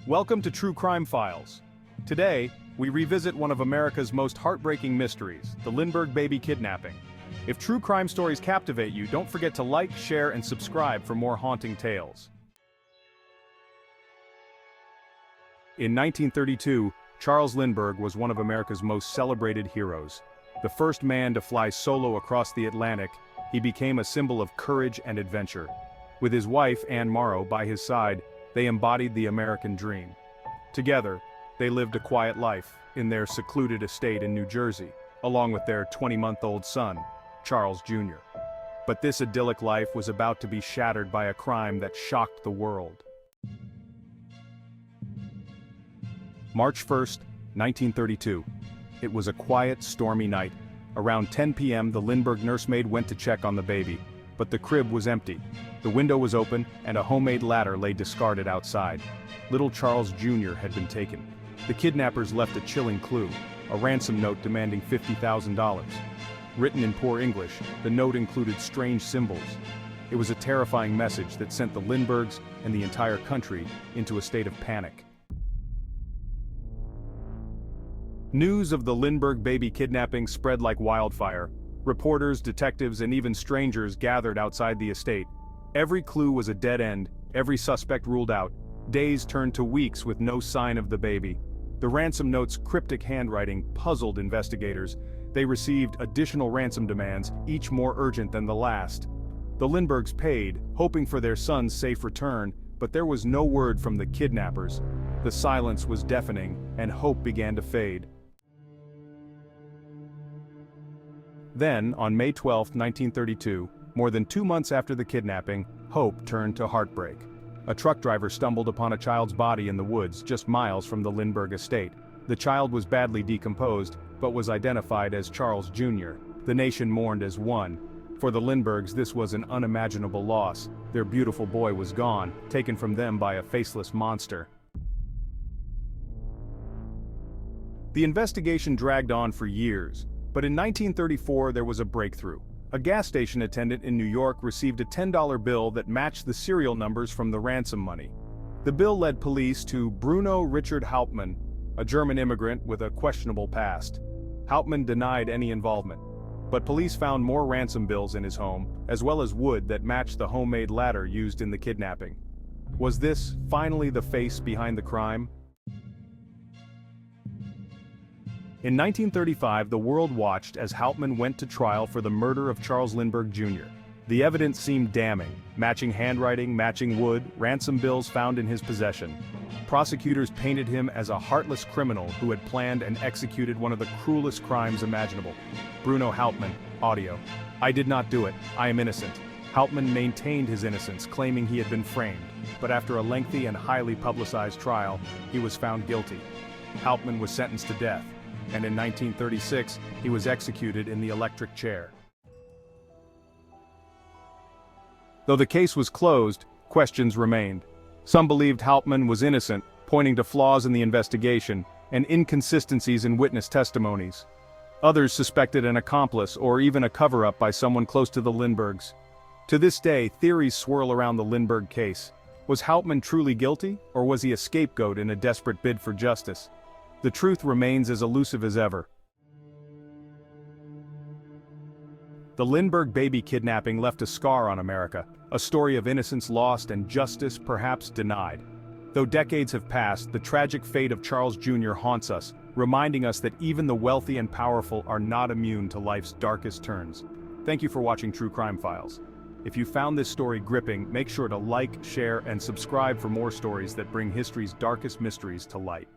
Welcome to True Crime Files. Today, we revisit one of America's most heartbreaking mysteries, the Lindbergh baby kidnapping. If true crime stories captivate you, don't forget to like, share, and subscribe for more haunting tales. In 1932, Charles Lindbergh was one of America's most celebrated heroes. The first man to fly solo across the Atlantic, he became a symbol of courage and adventure. With his wife, Anne Morrow, by his side, they embodied the American dream. Together, they lived a quiet life in their secluded estate in New Jersey, along with their 20-month-old son, Charles Jr. But this idyllic life was about to be shattered by a crime that shocked the world. March 1, 1932. It was a quiet, stormy night. Around 10 p.m., the Lindbergh nursemaid went to check on the baby, but the crib was empty. The window was open, and a homemade ladder lay discarded outside. Little Charles Jr. had been taken. The kidnappers left a chilling clue, a ransom note demanding $50,000. Written in poor English, the note included strange symbols. It was a terrifying message that sent the Lindberghs and the entire country into a state of panic. News of the Lindbergh baby kidnapping spread like wildfire. Reporters, detectives, and even strangers gathered outside the estate. Every clue was a dead end, every suspect ruled out. Days turned to weeks with no sign of the baby. The ransom note's cryptic handwriting puzzled investigators. They received additional ransom demands, each more urgent than the last. The Lindberghs paid, hoping for their son's safe return, but there was no word from the kidnappers. The silence was deafening, and hope began to fade. Then, on May 12, 1932, more than 2 months after the kidnapping, hope turned to heartbreak. A truck driver stumbled upon a child's body in the woods just miles from the Lindbergh estate. The child was badly decomposed, but was identified as Charles Jr. The nation mourned as one. For the Lindberghs, this was an unimaginable loss. Their beautiful boy was gone, taken from them by a faceless monster. The investigation dragged on for years. But in 1934 there was a breakthrough. A gas station attendant in New York received a $10 bill that matched the serial numbers from the ransom money. The bill led police to Bruno Richard Hauptmann, a German immigrant with a questionable past. Hauptmann denied any involvement, but police found more ransom bills in his home, as well as wood that matched the homemade ladder used in the kidnapping. Was this finally the face behind the crime? In 1935, the world watched as Hauptmann went to trial for the murder of Charles Lindbergh Jr. The evidence seemed damning, matching handwriting, matching wood, ransom bills found in his possession. Prosecutors painted him as a heartless criminal who had planned and executed one of the cruelest crimes imaginable. Bruno Hauptmann, audio. "I did not do it. I am innocent." Hauptmann maintained his innocence, claiming he had been framed, but after a lengthy and highly publicized trial, he was found guilty. Hauptmann was sentenced to death, and in 1936, he was executed in the electric chair. Though the case was closed, questions remained. Some believed Hauptmann was innocent, pointing to flaws in the investigation and inconsistencies in witness testimonies. Others suspected an accomplice or even a cover-up by someone close to the Lindberghs. To this day, theories swirl around the Lindbergh case. Was Hauptmann truly guilty, or was he a scapegoat in a desperate bid for justice? The truth remains as elusive as ever. The Lindbergh baby kidnapping left a scar on America, a story of innocence lost and justice perhaps denied. Though decades have passed, the tragic fate of Charles Jr. haunts us, reminding us that even the wealthy and powerful are not immune to life's darkest turns. Thank you for watching True Crime Files. If you found this story gripping, make sure to like, share, and subscribe for more stories that bring history's darkest mysteries to light.